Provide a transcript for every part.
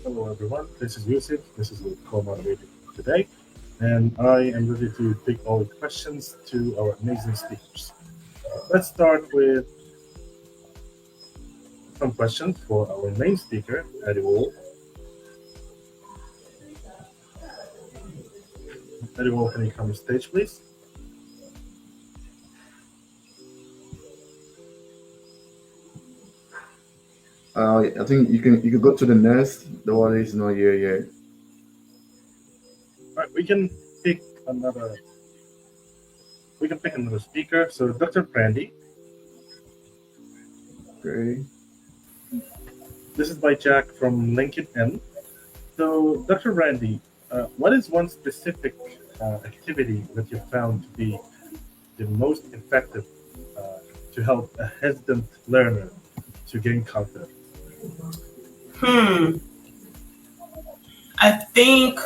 Hello, everyone. This is Yousef. This is the co-moderator today, and I am ready to take all the questions to our amazing speakers. Let's start with some questions for our main speaker, Adolf. Adolf, can you come on stage, please? I think you can go to the next. The one is not here yet. All right, we can pick another. We can pick another speaker. So, Dr. Brandy. Okay. This is by Jack from LinkedIn. So, Dr. Brandy, what is one specific activity that you found to be the most effective uh, to help a hesitant learner to gain confidence? Hmm. I think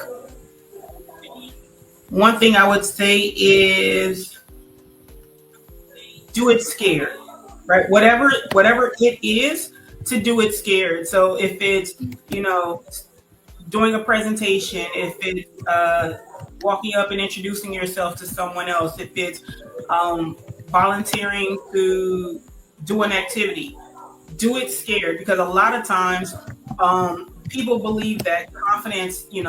one thing I would say is do it scared, right? Whatever it is, to do it scared. So if it's doing a presentation, if it's walking up and introducing yourself to someone else, if it's volunteering to do an activity, do it scared, because a lot of times people believe that confidence, you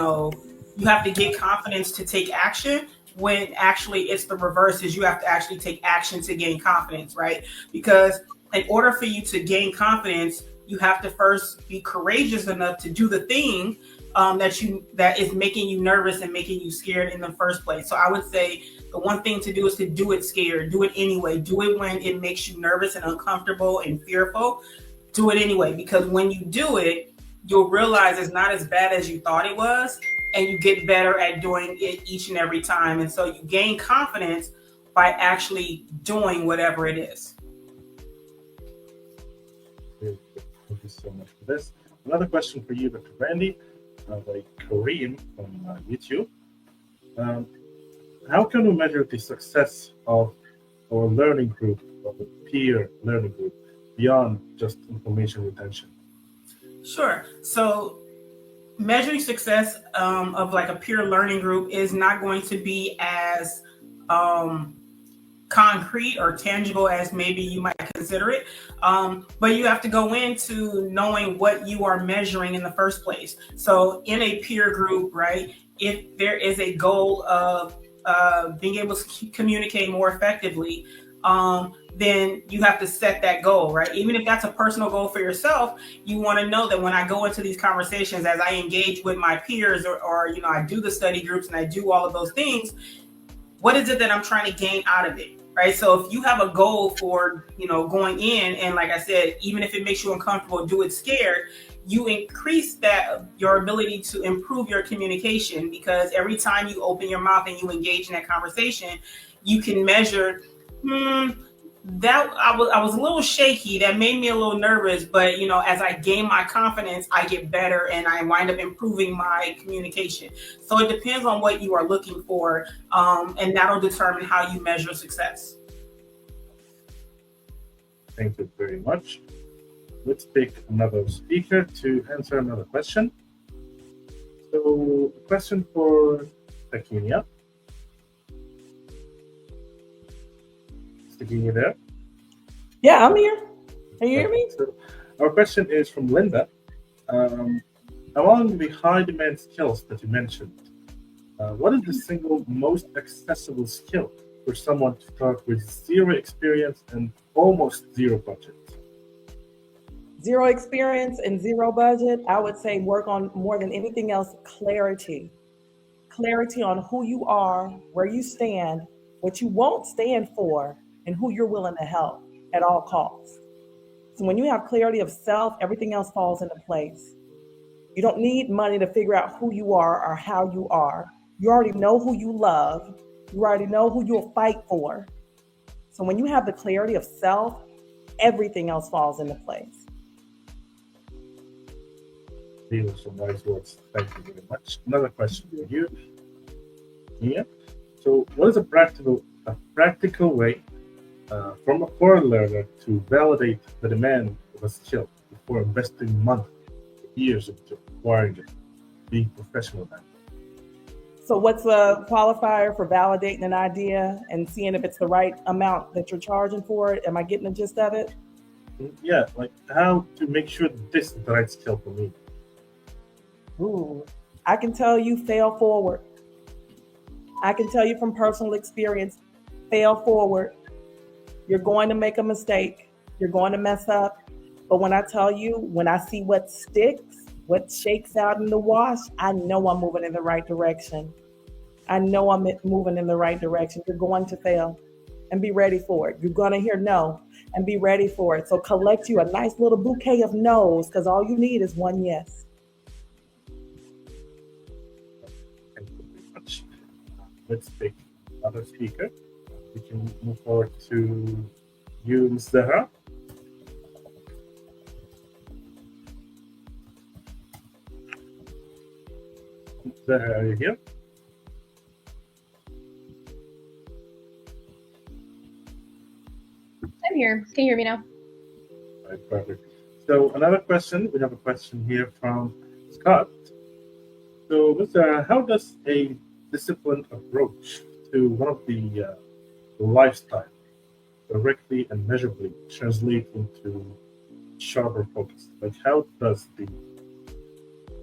have to get confidence to take action, when actually it's the reverse, is you have to actually take action to gain confidence, right? Because in order for you to gain confidence, you have to first be courageous enough to do the thing that is making you nervous and making you scared in the first place. So I would say the one thing to do is to do it scared. Do it anyway. Do it when it makes you nervous and uncomfortable and fearful. Do it anyway, because when you do it, you'll realize it's not as bad as you thought it was, and you get better at doing it each and every time. And so you gain confidence by actually doing whatever it is. Thank you so much for this. Another question for you, Dr. Brandy, by Kareem from YouTube. How can we measure the success of our learning group, of the peer learning group, beyond just information retention? Sure. So measuring success of like a peer learning group is not going to be as concrete or tangible as maybe you might consider it. But you have to go into knowing what you are measuring in the first place. So in a peer group, right, if there is a goal of being able to communicate more effectively, then you have to set that goal, right? Even if that's a personal goal for yourself, you want to know that when I go into these conversations, as I engage with my peers, or I do the study groups and I do all of those things, what is it that I'm trying to gain out of it, right? So if you have a goal for, going in, and like I said, even if it makes you uncomfortable, do it scared, you increase your ability to improve your communication, because every time you open your mouth and you engage in that conversation, you can measure, that I was a little shaky. That made me a little nervous, but as I gain my confidence, I get better and I wind up improving my communication. So it depends on what you are looking for, and that'll determine how you measure success. Thank you very much. Let's pick another speaker to answer another question. So, a question for Takinia. Takinia there? Yeah, I'm here. Can you hear me? So our question is from Linda. Among the high demand skills that you mentioned, what is the single most accessible skill for someone to start with zero experience and almost zero budget? Zero experience and zero budget. I would say work on, more than anything else, clarity. Clarity on who you are, where you stand, what you won't stand for, and who you're willing to help at all costs. So when you have clarity of self, everything else falls into place. You don't need money to figure out who you are or how you are. You already know who you love. You already know who you'll fight for. So when you have the clarity of self, everything else falls into place. These are some wise words. Thank you very much. Another question for you. Yeah. So, what is a practical way from a foreign learner to validate the demand of a skill before investing months, years into it? required being professional at? So what's the qualifier for validating an idea and seeing if it's the right amount that you're charging for it? Am I getting the gist of it? Yeah, like how to make sure this is the right skill for me. Ooh, I can tell you fail forward. I can tell you from personal experience, fail forward. You're going to make a mistake. You're going to mess up. But when I tell you, when I see what sticks, what shakes out in the wash, I know I'm moving in the right direction. I know I'm moving in the right direction. You're going to fail and be ready for it. You're going to hear no and be ready for it. So collect you a nice little bouquet of no's because all you need is one yes. Thank you very much. Let's take another speaker. We can move forward to you, Zerah. Zerah, are you here? I'm here. Can you hear me now? Right, perfect. So another question, we have a question here from Scott. So, Mr. How does a disciplined approach to one of the lifestyle directly and measurably translate into sharper focus? Like, how does the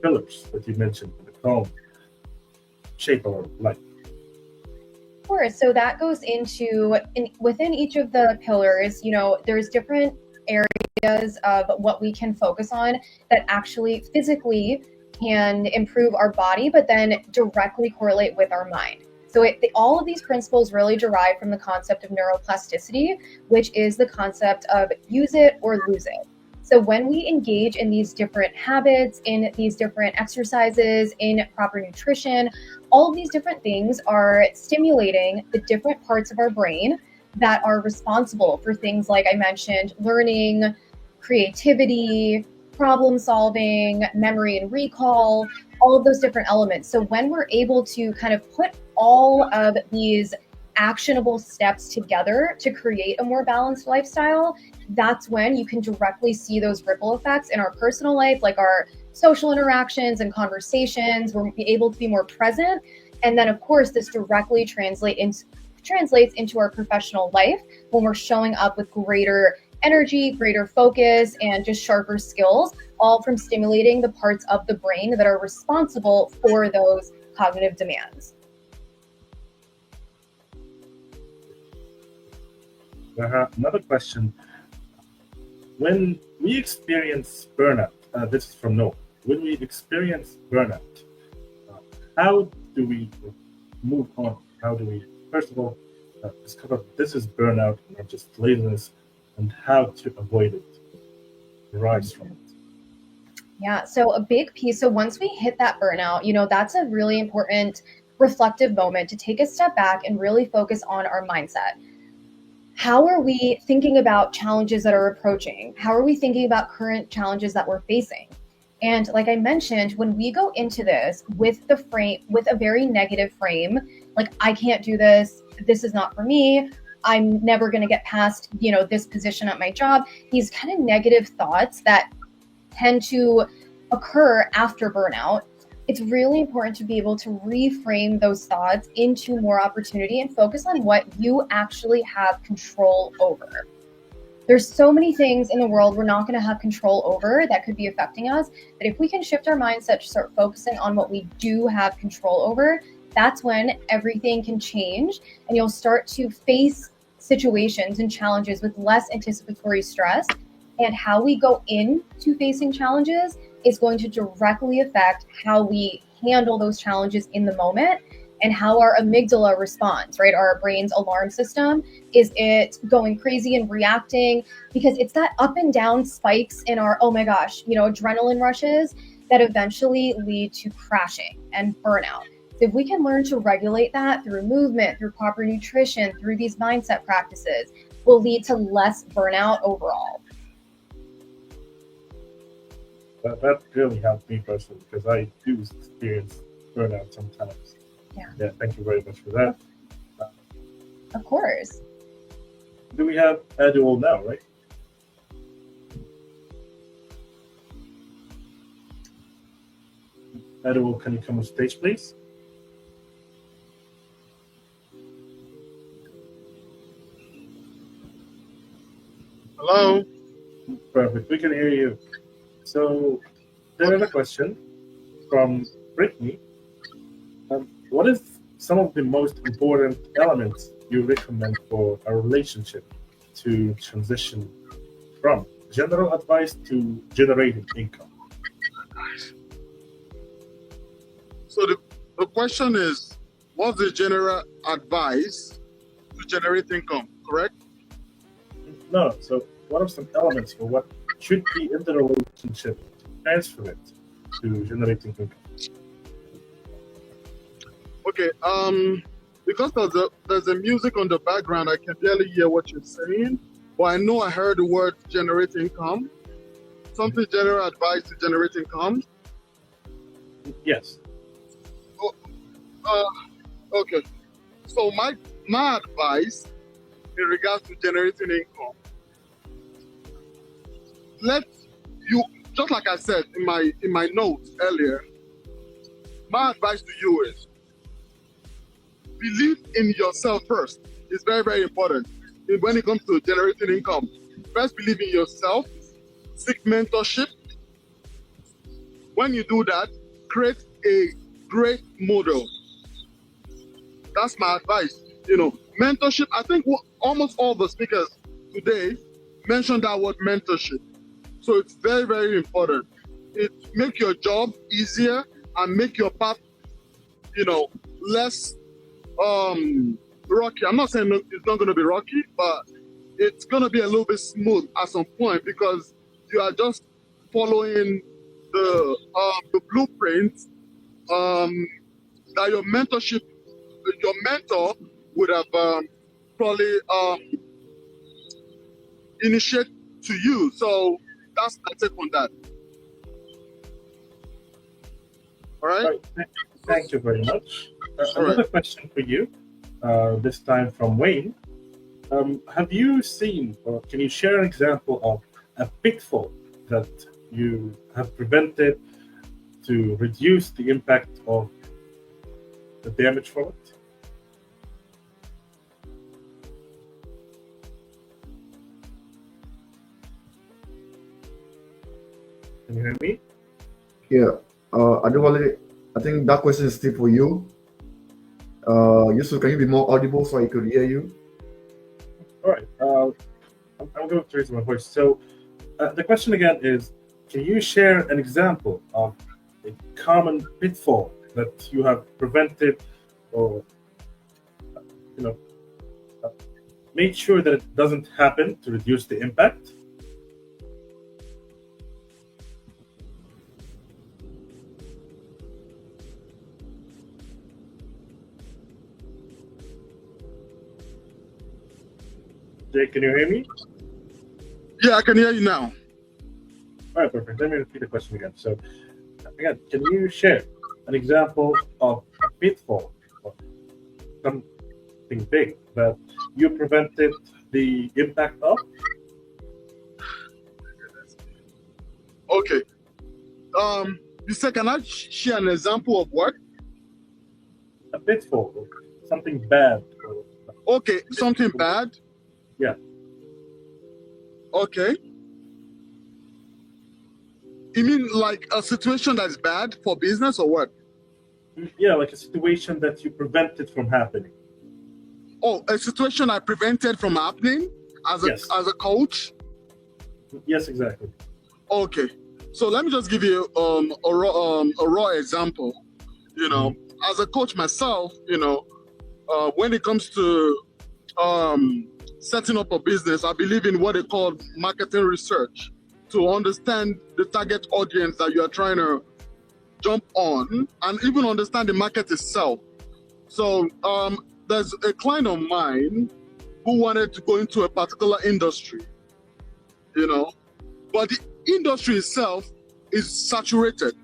pillars that you mentioned in the column shape our life? Of course. So that goes into within each of the pillars, there's different areas of what we can focus on that actually physically can improve our body, but then directly correlate with our mind. So all of these principles really derive from the concept of neuroplasticity, which is the concept of use it or lose it. So when we engage in these different habits, in these different exercises, in proper nutrition, all of these different things are stimulating the different parts of our brain that are responsible for things like I mentioned, learning, creativity, problem solving, memory and recall, all of those different elements. So when we're able to kind of put all of these actionable steps together to create a more balanced lifestyle, that's when you can directly see those ripple effects in our personal life, like our social interactions and conversations. We're able to be more present. And then, of course, this directly translates into our professional life when we're showing up with greater energy, greater focus, and just sharper skills, all from stimulating the parts of the brain that are responsible for those cognitive demands. Another question. When we experience burnout, this is from Noah. When we experience burnout, how do we move on? How do we, first of all, discover this is burnout, not just laziness, and how to avoid it, rise from it? Yeah, so a big piece. So once we hit that burnout, that's a really important reflective moment to take a step back and really focus on our mindset. How are we thinking about challenges that are approaching? How are we thinking about current challenges that we're facing? And like I mentioned, when we go into this with a very negative frame, like I can't do this, this is not for me, I'm never going to get past, this position at my job, these kind of negative thoughts that tend to occur after burnout, it's really important to be able to reframe those thoughts into more opportunity and focus on what you actually have control over. There's so many things in the world we're not going to have control over that could be affecting us, that if we can shift our mindset to start focusing on what we do have control over, that's when everything can change and you'll start to face situations and challenges with less anticipatory stress. And how we go into facing challenges is going to directly affect how we handle those challenges in the moment and how our amygdala responds, right? Our brain's alarm system. Is it going crazy and reacting? Because it's that up and down spikes in our, oh my gosh, adrenaline rushes that eventually lead to crashing and burnout. So if we can learn to regulate that through movement, through proper nutrition, through these mindset practices, will lead to less burnout overall. That really helped me personally because I do experience burnout sometimes. Yeah, thank you very much for that. Of course. Do we have Adolf now, right? Adolf, can you come on stage, please? Hello. Perfect. We can hear you. So there is a question from Brittany. What is some of the most important elements you recommend for a relationship to transition from general advice to generating income? So the question is, what's the general advice to generate income, correct? No. So what are some elements for what should be in the relationship to transfer it to generating income? Okay. Because there's a music on the background, I can barely hear what you're saying. But I know I heard the word generate income. Something general advice to generate income. Yes. Okay. So my advice in regards to generating income, let you, just like I said in my notes earlier, my advice to you is believe in yourself first. It's very, very important when it comes to generating income. First, believe in yourself. Seek mentorship. When you do that, create a great model. That's my advice. Mentorship. I think almost all the speakers today mentioned that word mentorship. So it's very, very important. It make your job easier and make your path, less rocky. I'm not saying it's not going to be rocky, but it's going to be a little bit smooth at some point because you are just following the blueprint that your mentor would have probably initiate to you. So that's my take on that. All right. Thank you very much. All Another right. question for you, this time from Wayne. Have you seen, or can you share an example of a pitfall that you have prevented to reduce the impact of the damage from it? Can you hear me? Yeah. I think that question is still for you. Yousef, can you be more audible so I could hear you? All right. I'm going to raise my voice. So the question again is, can you share an example of a common pitfall that you have prevented or made sure that it doesn't happen to reduce the impact? Jay, can you hear me? Yeah, I can hear you now. All right, perfect. Let me repeat the question again. So, again, can you share an example of a pitfall or something big that you prevented the impact of? Okay. You said, can I share an example of what? A pitfall, or something bad. Okay, something bad. Yeah. Okay. You mean like a situation that's bad for business or what? Yeah, like a situation that you prevented from happening. Oh, a situation I prevented from happening as a coach? Yes, exactly. Okay. So let me just give you a raw example. As a coach myself, when it comes to setting up a business, I believe in what they call marketing research to understand the target audience that you are trying to jump on and even understand the market itself. So there's a client of mine who wanted to go into a particular industry, but the industry itself is saturated.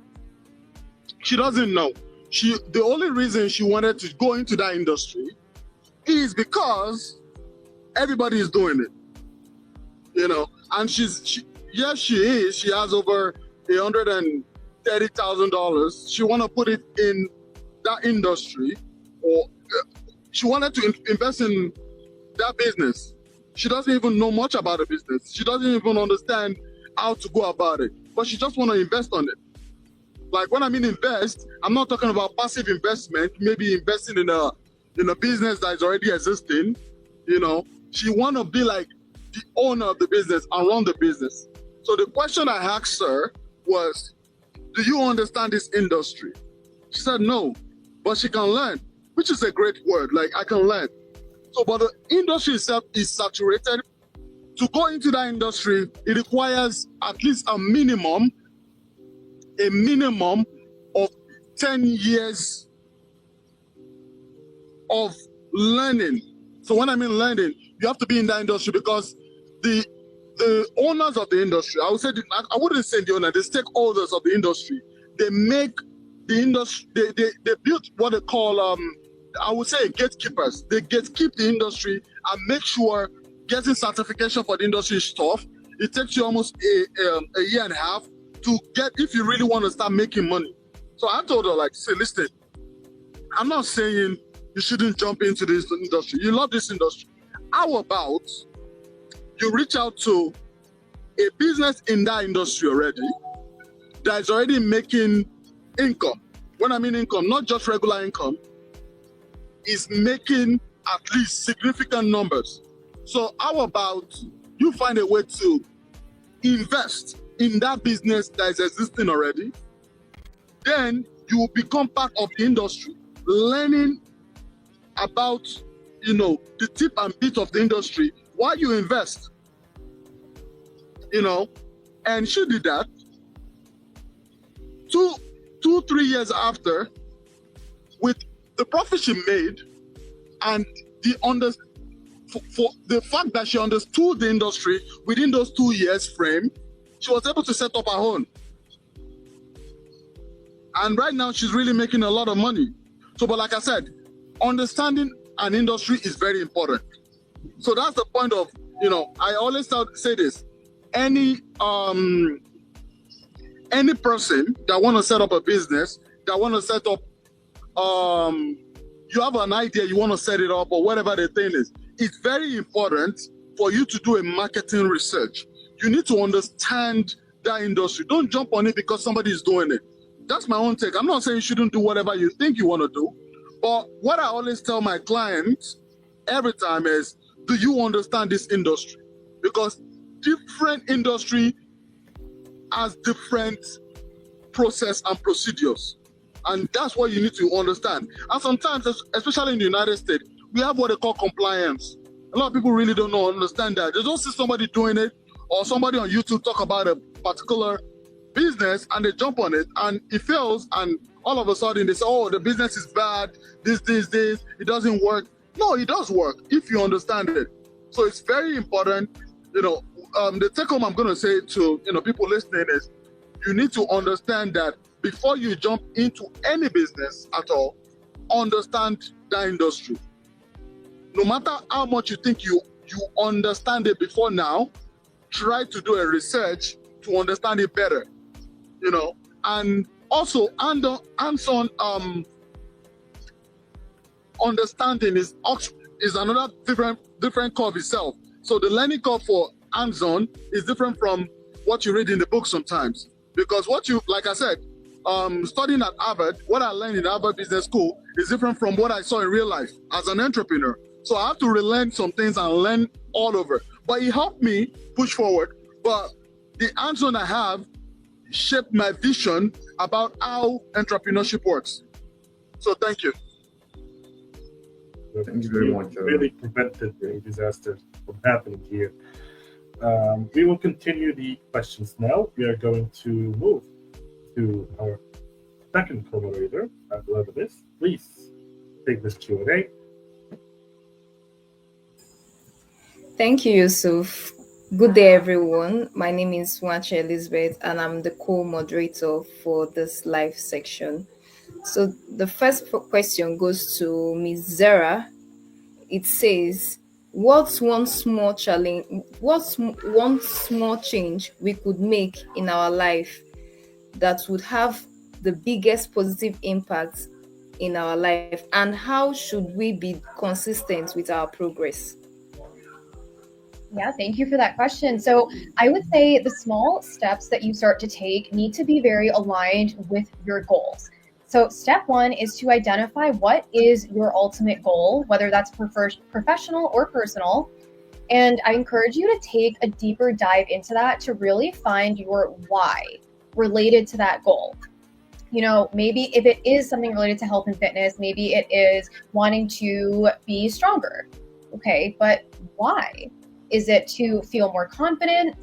She doesn't know. The only reason she wanted to go into that industry is because everybody is doing it, and she has over $30,000. She want to put it in that industry, or she wanted to invest in that business. She doesn't even know much about the business. She doesn't even understand how to go about it, but she just want to invest on it. Like when I mean invest, I'm not talking about passive investment, maybe investing in a business that is already existing. She want to be like the owner of the business and run the business. So the question I asked her was, do you understand this industry? She said no, but she can learn, which is a great word. Like, I can learn. So, but the industry itself is saturated. To go into that industry, it requires at least a minimum of 10 years of learning. So when I mean learning, you have to be in that industry, because the owners of the industry, I would say, I wouldn't say the owner, the stakeholders of the industry, they make the industry, they build what they call, I would say, gatekeepers. They gatekeep the industry and make sure getting certification for the industry is tough. It takes you almost a year and a half to get, if you really want to start making money. So I told her, like, say, listen, I'm not saying you shouldn't jump into this industry. You love this industry. How about you reach out to a business in that industry already that is already making income? When I mean income, not just regular income, is making at least significant numbers. So how about you find a way to invest in that business that is existing already? Then you will become part of the industry, learning about, the tip and bit of the industry while you invest. And she did that. 3 years after, with the profit she made and for the fact that she understood the industry within those 2 years frame, she was able to set up her own. And right now she's really making a lot of money. So, but like I said, understanding an industry is very important. So that's the point of, I always say this: any person that want to set up a business, that want to set up, you have an idea, you want to set it up, or whatever the thing is, it's very important for you to do a marketing research. You need to understand that industry. Don't jump on it because somebody is doing it. That's my own take. I'm not saying you shouldn't do whatever you think you want to do, but what I always tell my clients every time is, do you understand this industry? Because different industry has different process and procedures. And that's what you need to understand. And sometimes, especially in the United States, we have what they call compliance. A lot of people really don't understand that. They don't see somebody doing it, or somebody on YouTube talk about a particular business and they jump on it and it fails, and all of a sudden they say, oh, the business is bad, this, it doesn't work. No, it does work if you understand it. So it's very important. The take home I'm going to say to people listening is, you need to understand that before you jump into any business at all, understand that industry. No matter how much you think you understand it before now, try to do a research to understand it better. And also hands-on understanding is another different curve itself. So the learning curve for hands-on is different from what you read in the book sometimes. Because like I said, studying at Harvard, what I learned in Harvard Business School is different from what I saw in real life as an entrepreneur. So I have to relearn some things and learn all over. But it helped me push forward. But the hands-on I have shaped my vision about how entrepreneurship works. So thank you. Thank you very much. Really prevented a disaster from happening here. We will continue the questions now. We are going to move to our second co-moderator, Adolf. Please take this Q&A. Thank you, Yousef. Good day, everyone. My name is Matra Elizabeth, and I'm the co-moderator for this live section. So the first question goes to Ms. Zerah. It says, what's one small challenge? What's one small change we could make in our life that would have the biggest positive impact in our life, and how should we be consistent with our progress? Yeah, thank you for that question. So I would say the small steps that you start to take need to be very aligned with your goals. So step one is to identify what is your ultimate goal, whether that's professional or personal. And I encourage you to take a deeper dive into that to really find your why related to that goal. You know, maybe if it is something related to health and fitness, maybe it is wanting to be stronger. Okay, but why? Is it to feel more confident?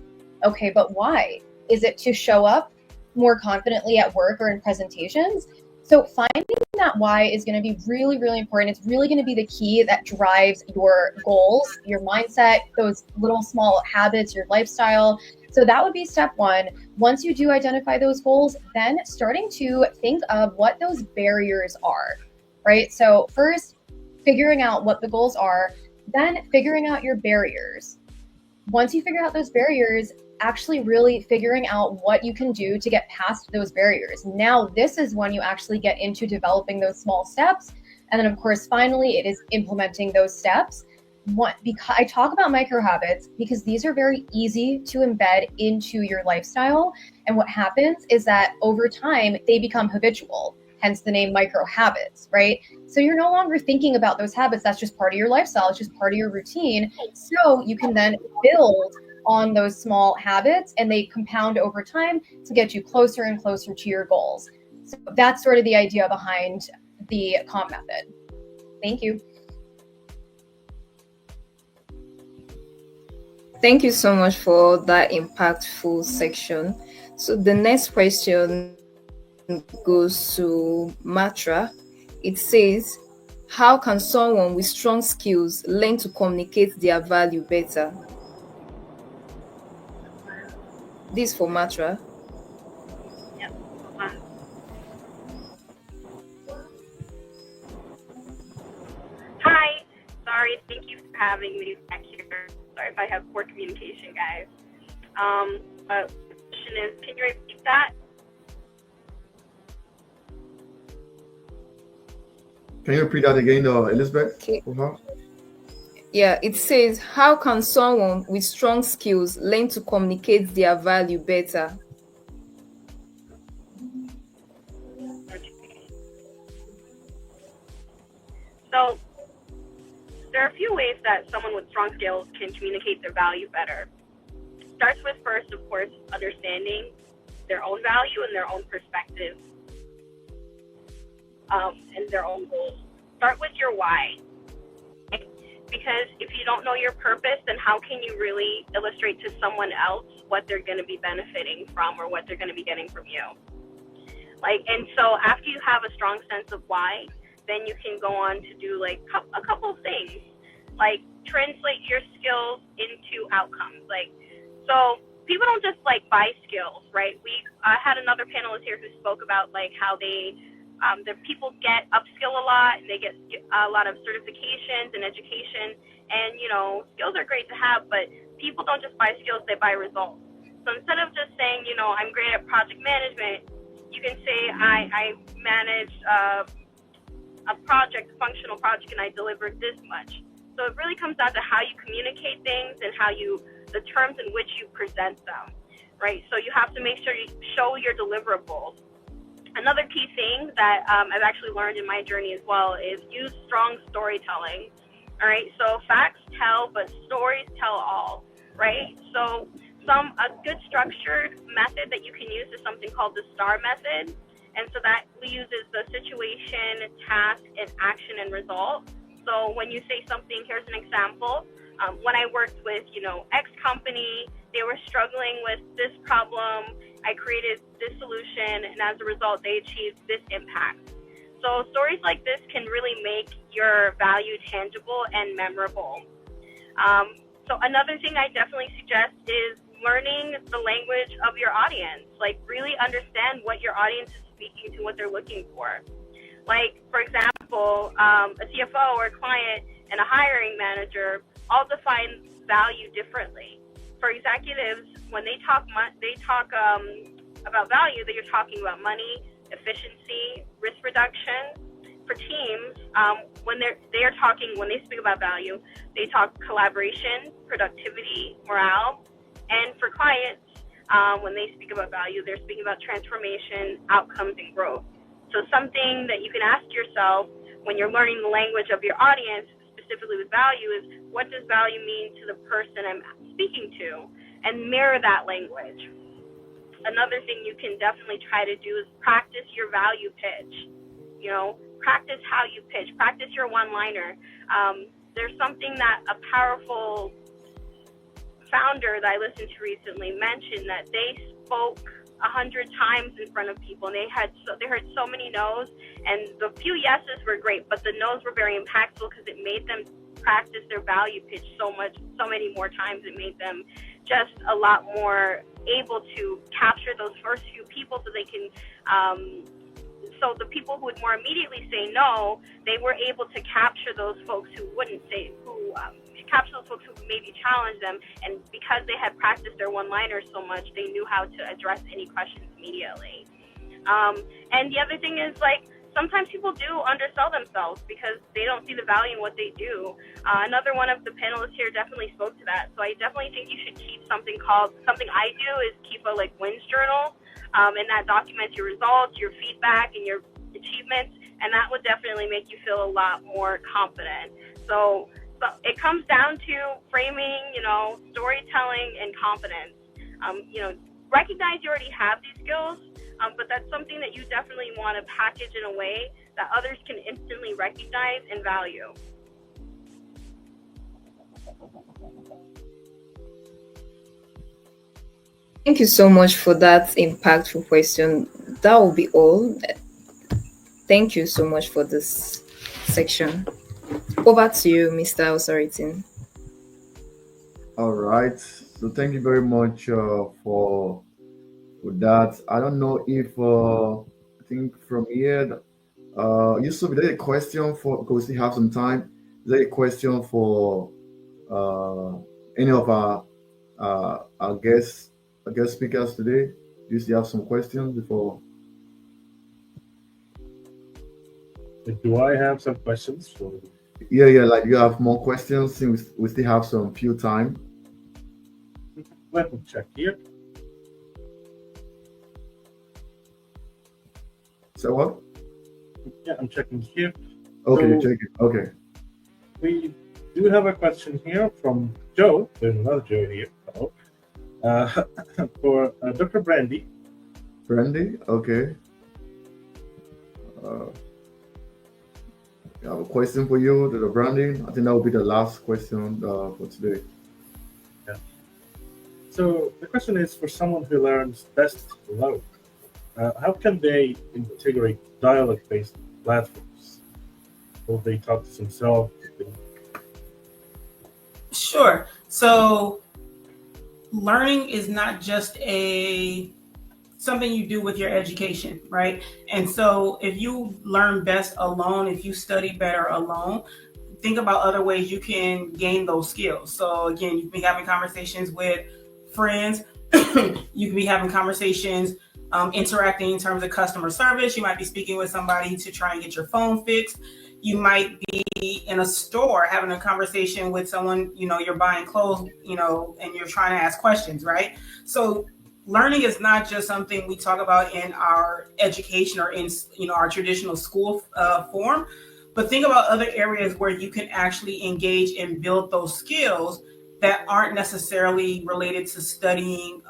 Okay, but why? Is it to show up more confidently at work or in presentations? So finding that why is going to be really, really important. It's really going to be the key that drives your goals, your mindset, those little small habits, your lifestyle. So that would be step one. Once you do identify those goals, then starting to think of what those barriers are, right? So first, figuring out what the goals are, then figuring out your barriers. Once you figure out those barriers, actually really figuring out what you can do to get past those barriers. Now, this is when you actually get into developing those small steps. And then, of course, finally, it is implementing those steps. Because I talk about micro habits because these are very easy to embed into your lifestyle. And what happens is that over time, they become habitual, hence the name micro habits, right? So you're no longer thinking about those habits. That's just part of your lifestyle. It's just part of your routine. So you can then build on those small habits and they compound over time to get you closer and closer to your goals. So that's sort of the idea behind the comp method. Thank you. Thank you so much for that impactful section. So the next question goes to Matra. It says, how can someone with strong skills learn to communicate their value better? This for Matra. Hi. Sorry. Thank you for having me back here. Sorry if I have poor communication, guys. The question is, can you repeat that? Can you repeat that again, Elizabeth? Okay. Yeah, it says, how can someone with strong skills learn to communicate their value better? So there are a few ways that someone with strong skills can communicate their value better. It starts with first, of course, understanding their own value and their own perspective and their own goals. Start with your why. Because if you don't know your purpose, then how can you really illustrate to someone else what they're going to be benefiting from or what they're going to be getting from you? And so after you have a strong sense of why, then you can go on to do a couple of things, like translate your skills into outcomes. So people don't just buy skills, right? I had another panelist here who spoke about how the people get upskill a lot and they get a lot of certifications and education, and skills are great to have, but people don't just buy skills, they buy results. So instead of just saying, I'm great at project management, you can say I managed a functional project, and I delivered this much. So it really comes down to how you communicate things and the terms in which you present them, right? So you have to make sure you show your deliverables. Another key thing that I've actually learned in my journey as well is use strong storytelling. All right, so facts tell, but stories tell all, right? So a good structured method that you can use is something called the STAR method. And so that uses the situation, task, and action and result. So when you say something, here's an example. When I worked with, X company, they were struggling with this problem. I created this solution, and as a result, they achieved this impact. So stories like this can really make your value tangible and memorable. So another thing I definitely suggest is learning the language of your audience. Really understand what your audience is speaking to, what they're looking for. For example, a CFO or a client and a hiring manager all define value differently. For executives, when they talk about value, that you're talking about money, efficiency, risk reduction. For teams, when they speak about value, they talk collaboration, productivity, morale. And for clients, when they speak about value, they're speaking about transformation, outcomes, and growth. So something that you can ask yourself when you're learning the language of your audience, specifically with value, is what does value mean to the person I'm speaking to, and mirror that language. Another thing you can definitely try to do is practice your value pitch. Practice how you pitch, practice your one-liner. There's something that a powerful founder that I listened to recently mentioned, that they spoke 100 times in front of people, and they heard so many no's, and the few yeses were great, but the no's were very impactful because it made them practice their value pitch so many more times. It made them just a lot more able to capture those first few people, so they can so the people who would more immediately say no, they were able to capture those folks who wouldn't say, capture those folks who maybe challenge them. And because they had practiced their one-liners so much, they knew how to address any questions immediately. And the other thing is, sometimes people do undersell themselves because they don't see the value in what they do. Another one of the panelists here definitely spoke to that. So I definitely think you should keep something I do is keep a wins journal. And that documents your results, your feedback, and your achievements, and that would definitely make you feel a lot more confident. So it comes down to framing, storytelling, and confidence. Recognize you already have these skills, but that's something that you definitely want to package in a way that others can instantly recognize and value. Thank you so much for that impactful question. That will be all. Thank you so much for this section. Over to you, Mr. Authority. All right. So thank you very much for that. I don't know if I think from here, Yousef, is there a question for? Because we have some time. Is there a question for any of our guest speakers today? Do you still have some questions before? Do I have some questions for? Yeah. You have more questions since we still have some few time. Let me check here. So what? Yeah, I'm checking here. Okay, So- you check it. Okay. We do have a question here from Joe. There's another Joe here. Hello. For Dr. Brandy. Brandy, okay. I have a question for you, Dr. Brandy. I think that will be the last question for today. So the question is, for someone who learns best alone, how can they integrate dialogue-based platforms? Will they talk to themselves? Sure. So learning is not just something you do with your education, right? And so if you learn best alone, if you study better alone, think about other ways you can gain those skills. So again, you can be having conversations with friends. You can be having conversations, interacting in terms of customer service. You might be speaking with somebody to try and get your phone fixed. You might be in a store having a conversation with someone, you're buying clothes, and you're trying to ask questions, right? So learning is not just something we talk about in our education or in, our traditional school form, but think about other areas where you can actually engage and build those skills that aren't necessarily related to studying,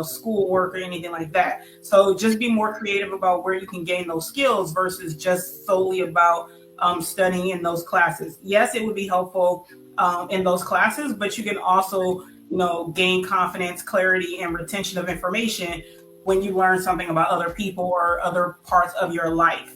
schoolwork or anything like that. So just be more creative about where you can gain those skills versus just solely about studying in those classes. Yes, it would be helpful in those classes, but you can also, gain confidence, clarity, and retention of information when you learn something about other people or other parts of your life.